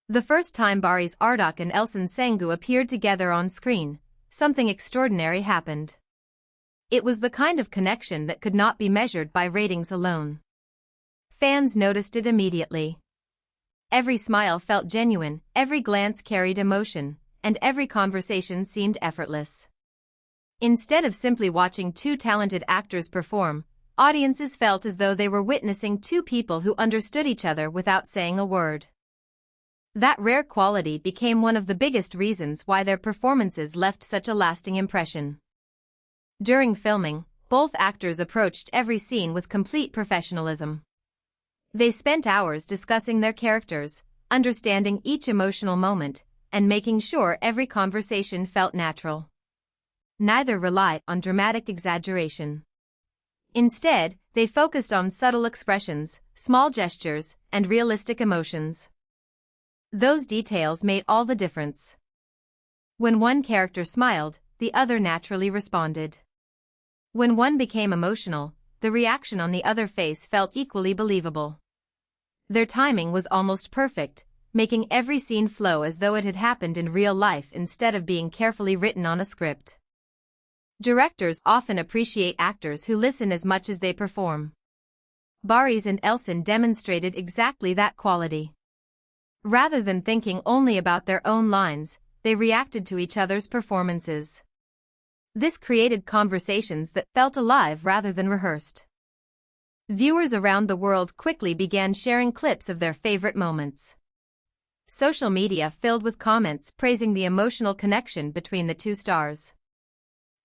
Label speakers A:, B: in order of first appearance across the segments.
A: The first time Barış Arduç and Elçin Sangu appeared together on screen, something extraordinary happened. It was the kind of connection that could not be measured by ratings alone. Fans noticed it immediately. Every smile felt genuine, every glance carried emotion, and every conversation seemed effortless. Instead of simply watching two talented actors perform, audiences felt as though they were witnessing two people who understood each other without saying a word. That rare quality became one of the biggest reasons why their performances left such a lasting impression. During filming, both actors approached every scene with complete professionalism. They spent hours discussing their characters, understanding each emotional moment, and making sure every conversation felt natural. Neither relied on dramatic exaggeration. Instead, they focused on subtle expressions, small gestures, and realistic emotions. Those details made all the difference. When one character smiled, the other naturally responded. When one became emotional, the reaction on the other face felt equally believable. Their timing was almost perfect, making every scene flow as though it had happened in real life instead of being carefully written on a script. Directors often appreciate actors who listen as much as they perform. Barış and Elçin demonstrated exactly that quality. Rather than thinking only about their own lines, they reacted to each other's performances. This created conversations that felt alive rather than rehearsed. Viewers around the world quickly began sharing clips of their favorite moments. Social media filled with comments praising the emotional connection between the two stars.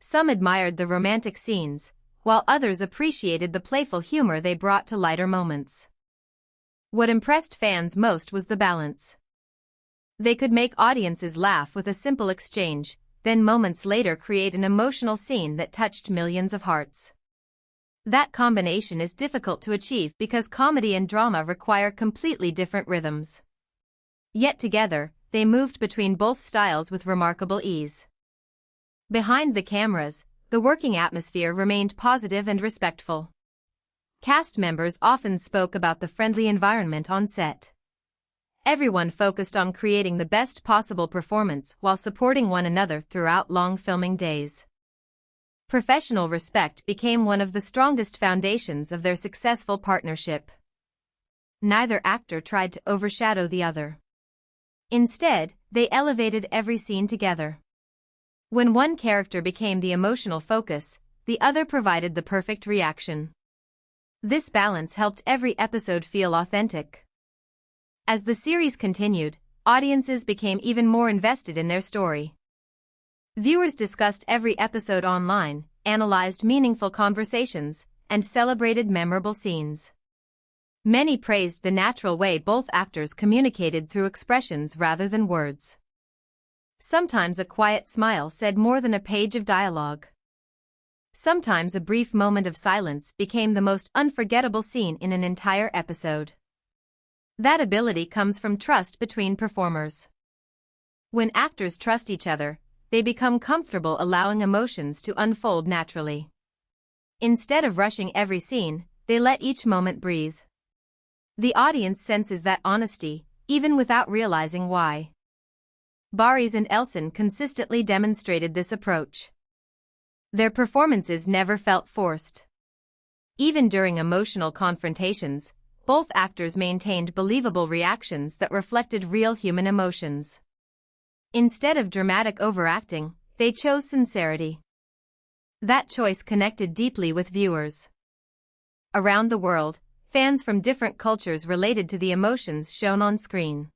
A: Some admired the romantic scenes, while others appreciated the playful humor they brought to lighter moments. What impressed fans most was the balance. They could make audiences laugh with a simple exchange, then moments later create an emotional scene that touched millions of hearts. That combination is difficult to achieve because comedy and drama require completely different rhythms. Yet together, they moved between both styles with remarkable ease. Behind the cameras, the working atmosphere remained positive and respectful. Cast members often spoke about the friendly environment on set. Everyone focused on creating the best possible performance while supporting one another throughout long filming days. Professional respect became one of the strongest foundations of their successful partnership. Neither actor tried to overshadow the other. Instead, they elevated every scene together. When one character became the emotional focus, the other provided the perfect reaction. This balance helped every episode feel authentic. As the series continued, audiences became even more invested in their story. Viewers discussed every episode online, analyzed meaningful conversations, and celebrated memorable scenes. Many praised the natural way both actors communicated through expressions rather than words. Sometimes a quiet smile said more than a page of dialogue. Sometimes a brief moment of silence became the most unforgettable scene in an entire episode. That ability comes from trust between performers. When actors trust each other, they become comfortable allowing emotions to unfold naturally. Instead of rushing every scene, they let each moment breathe. The audience senses that honesty, even without realizing why. Barış and Elçin consistently demonstrated this approach. Their performances never felt forced. Even during emotional confrontations, both actors maintained believable reactions that reflected real human emotions. Instead of dramatic overacting, they chose sincerity. That choice connected deeply with viewers. Around the world, fans from different cultures related to the emotions shown on screen.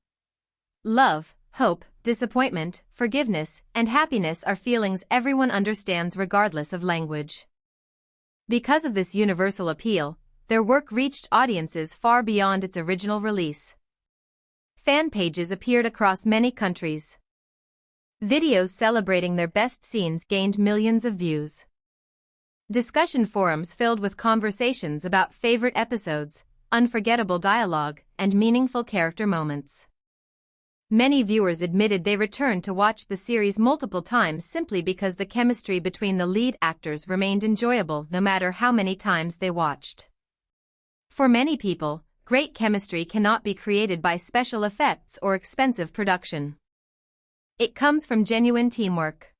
A: Love, hope, disappointment, forgiveness, and happiness are feelings everyone understands regardless of language. Because of this universal appeal, their work reached audiences far beyond its original release. Fan pages appeared across many countries. Videos celebrating their best scenes gained millions of views. Discussion forums filled with conversations about favorite episodes, unforgettable dialogue, and meaningful character moments. Many viewers admitted they returned to watch the series multiple times simply because the chemistry between the lead actors remained enjoyable no matter how many times they watched. For many people, great chemistry cannot be created by special effects or expensive production. It comes from genuine teamwork.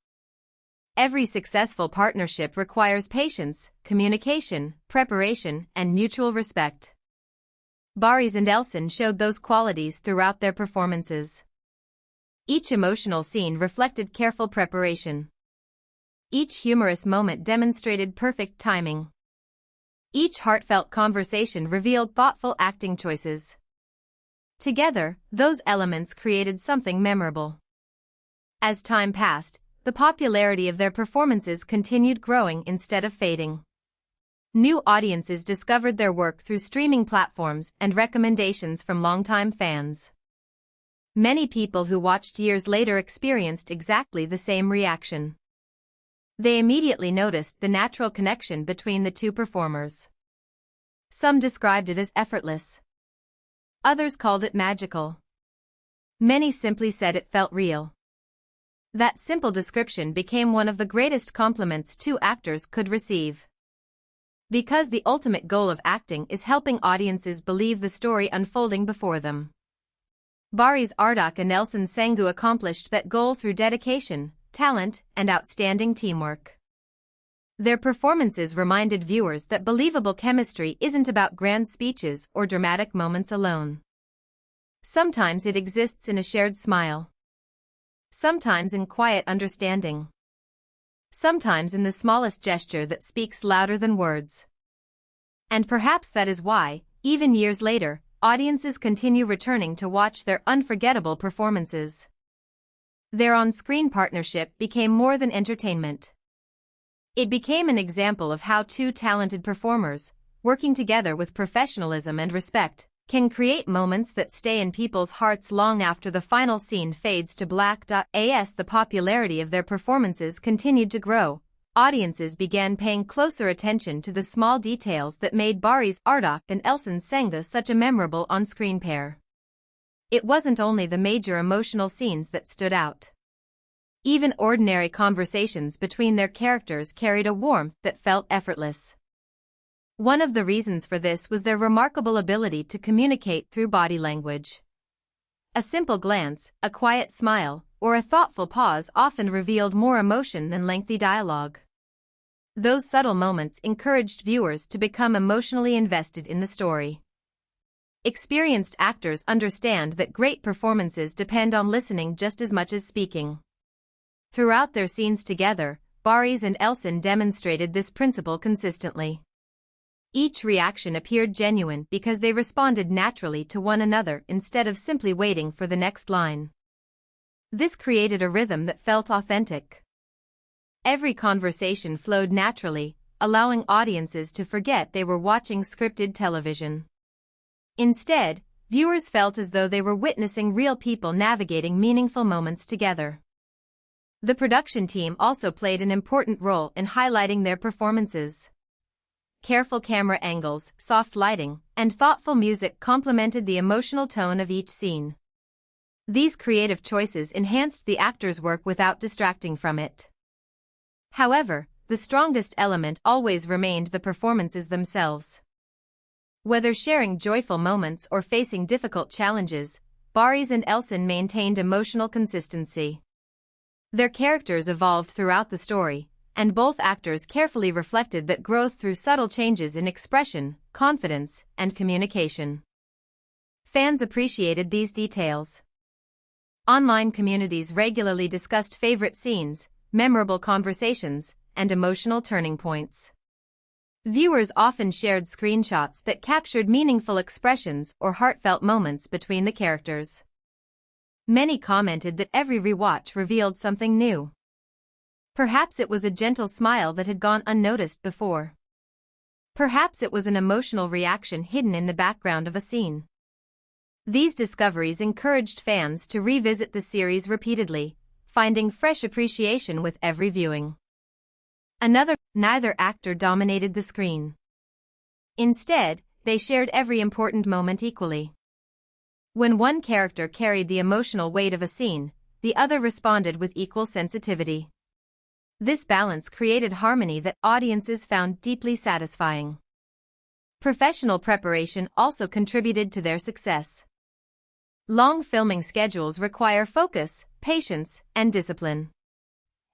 A: Every successful partnership requires patience, communication, preparation, and mutual respect. Barış and Elçin showed those qualities throughout their performances. Each emotional scene reflected careful preparation. Each humorous moment demonstrated perfect timing. Each heartfelt conversation revealed thoughtful acting choices. Together, those elements created something memorable. As time passed, the popularity of their performances continued growing instead of fading. New audiences discovered their work through streaming platforms and recommendations from longtime fans. Many people who watched years later experienced exactly the same reaction. They immediately noticed the natural connection between the two performers. Some described it as effortless. Others called it magical. Many simply said it felt real. That simple description became one of the greatest compliments two actors could receive. Because the ultimate goal of acting is helping audiences believe the story unfolding before them. Barış Arduç and Elçin Sangu accomplished that goal through dedication, talent, and outstanding teamwork. Their performances reminded viewers that believable chemistry isn't about grand speeches or dramatic moments alone. Sometimes it exists in a shared smile. Sometimes in quiet understanding. Sometimes in the smallest gesture that speaks louder than words. And perhaps that is why, even years later, audiences continue returning to watch their unforgettable performances. Their on-screen partnership became more than entertainment. It became an example of how two talented performers, working together with professionalism and respect, can create moments that stay in people's hearts long after the final scene fades to black. As the popularity of their performances continued to grow, audiences began paying closer attention to the small details that made Barış Arduç and Elçin Sangu such a memorable on-screen pair. It wasn't only the major emotional scenes that stood out. Even ordinary conversations between their characters carried a warmth that felt effortless. One of the reasons for this was their remarkable ability to communicate through body language. A simple glance, a quiet smile, or a thoughtful pause often revealed more emotion than lengthy dialogue. Those subtle moments encouraged viewers to become emotionally invested in the story. Experienced actors understand that great performances depend on listening just as much as speaking. Throughout their scenes together, Barış and Elçin demonstrated this principle consistently. Each reaction appeared genuine because they responded naturally to one another instead of simply waiting for the next line. This created a rhythm that felt authentic. Every conversation flowed naturally, allowing audiences to forget they were watching scripted television. Instead, viewers felt as though they were witnessing real people navigating meaningful moments together. The production team also played an important role in highlighting their performances. Careful camera angles, soft lighting, and thoughtful music complemented the emotional tone of each scene. These creative choices enhanced the actors' work without distracting from it. However, the strongest element always remained the performances themselves. Whether sharing joyful moments or facing difficult challenges, Barış and Elçin maintained emotional consistency. Their characters evolved throughout the story, and both actors carefully reflected that growth through subtle changes in expression, confidence, and communication. Fans appreciated these details. Online communities regularly discussed favorite scenes, memorable conversations, and emotional turning points. Viewers often shared screenshots that captured meaningful expressions or heartfelt moments between the characters. Many commented that every rewatch revealed something new. Perhaps it was a gentle smile that had gone unnoticed before. Perhaps it was an emotional reaction hidden in the background of a scene. These discoveries encouraged fans to revisit the series repeatedly, finding fresh appreciation with every viewing. Neither actor dominated the screen. Instead, they shared every important moment equally. When one character carried the emotional weight of a scene, the other responded with equal sensitivity. This balance created harmony that audiences found deeply satisfying. Professional preparation also contributed to their success. Long filming schedules require focus, patience, and discipline.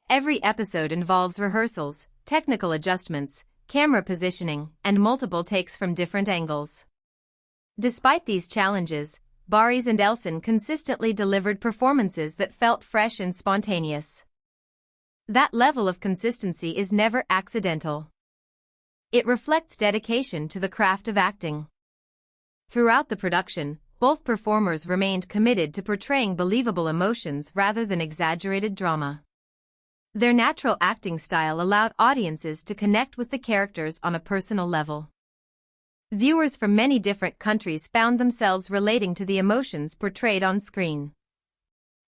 A: Every episode involves rehearsals, technical adjustments, camera positioning, and multiple takes from different angles. Despite these challenges, Barış and Elçin consistently delivered performances that felt fresh and spontaneous. That level of consistency is never accidental. It reflects dedication to the craft of acting. Throughout the production, both performers remained committed to portraying believable emotions rather than exaggerated drama. Their natural acting style allowed audiences to connect with the characters on a personal level. Viewers from many different countries found themselves relating to the emotions portrayed on screen.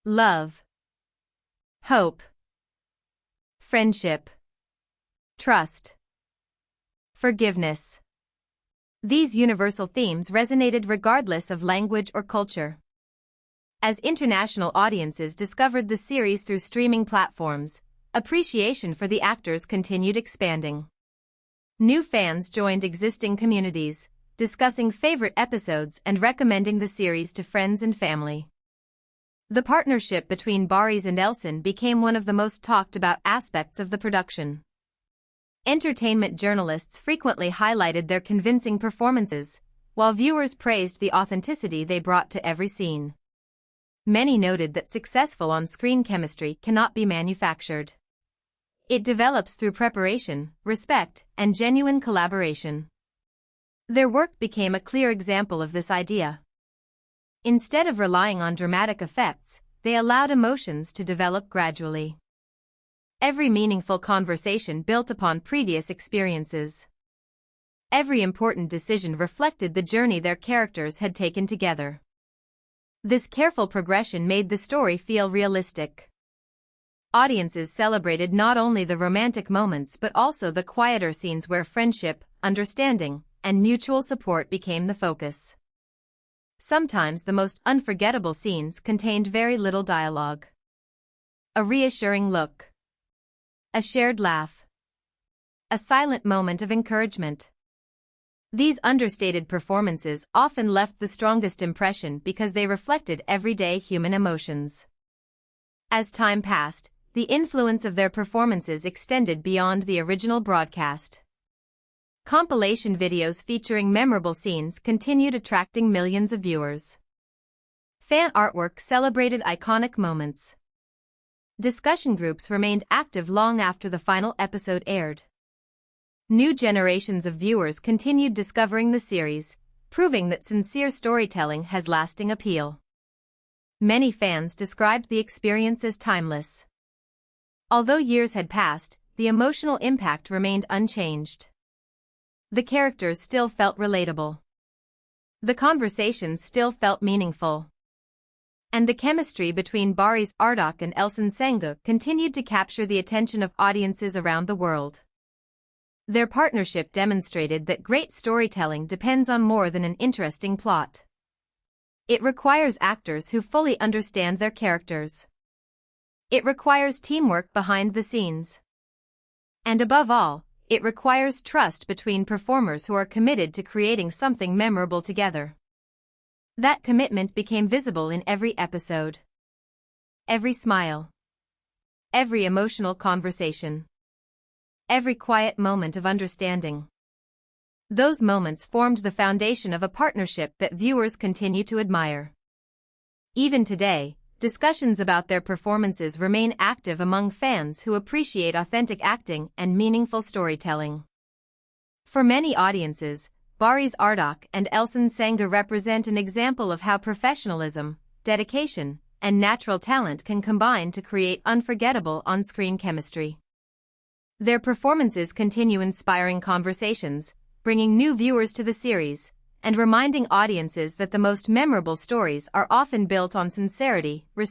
A: Love, hope, friendship, trust, forgiveness. These universal themes resonated regardless of language or culture. As international audiences discovered the series through streaming platforms, appreciation for the actors continued expanding. New fans joined existing communities, discussing favorite episodes and recommending the series to friends and family. The partnership between Barış and Elçin became one of the most talked about aspects of the production. Entertainment journalists frequently highlighted their convincing performances, while viewers praised the authenticity they brought to every scene. Many noted that successful on-screen chemistry cannot be manufactured. It develops through preparation, respect, and genuine collaboration. Their work became a clear example of this idea. Instead of relying on dramatic effects, they allowed emotions to develop gradually. Every meaningful conversation built upon previous experiences. Every important decision reflected the journey their characters had taken together. This careful progression made the story feel realistic. Audiences celebrated not only the romantic moments but also the quieter scenes where friendship, understanding, and mutual support became the focus. Sometimes the most unforgettable scenes contained very little dialogue. A reassuring look. A shared laugh. A silent moment of encouragement. These understated performances often left the strongest impression because they reflected everyday human emotions. As time passed, the influence of their performances extended beyond the original broadcast. Compilation videos featuring memorable scenes continued attracting millions of viewers. Fan artwork celebrated iconic moments. Discussion groups remained active long after the final episode aired. New generations of viewers continued discovering the series, proving that sincere storytelling has lasting appeal. Many fans described the experience as timeless. Although years had passed, the emotional impact remained unchanged. The characters still felt relatable. The conversations still felt meaningful. And the chemistry between Barış Arduç and Elçin Sangu continued to capture the attention of audiences around the world. Their partnership demonstrated that great storytelling depends on more than an interesting plot. It requires actors who fully understand their characters. It requires teamwork behind the scenes. And above all, it requires trust between performers who are committed to creating something memorable together. That commitment became visible in every episode. Every smile. Every emotional conversation. Every quiet moment of understanding. Those moments formed the foundation of a partnership that viewers continue to admire. Even today, discussions about their performances remain active among fans who appreciate authentic acting and meaningful storytelling. For many audiences, Barış Arduç and Elçin Sangu represent an example of how professionalism, dedication, and natural talent can combine to create unforgettable on-screen chemistry. Their performances continue inspiring conversations, bringing new viewers to the series, and reminding audiences that the most memorable stories are often built on sincerity,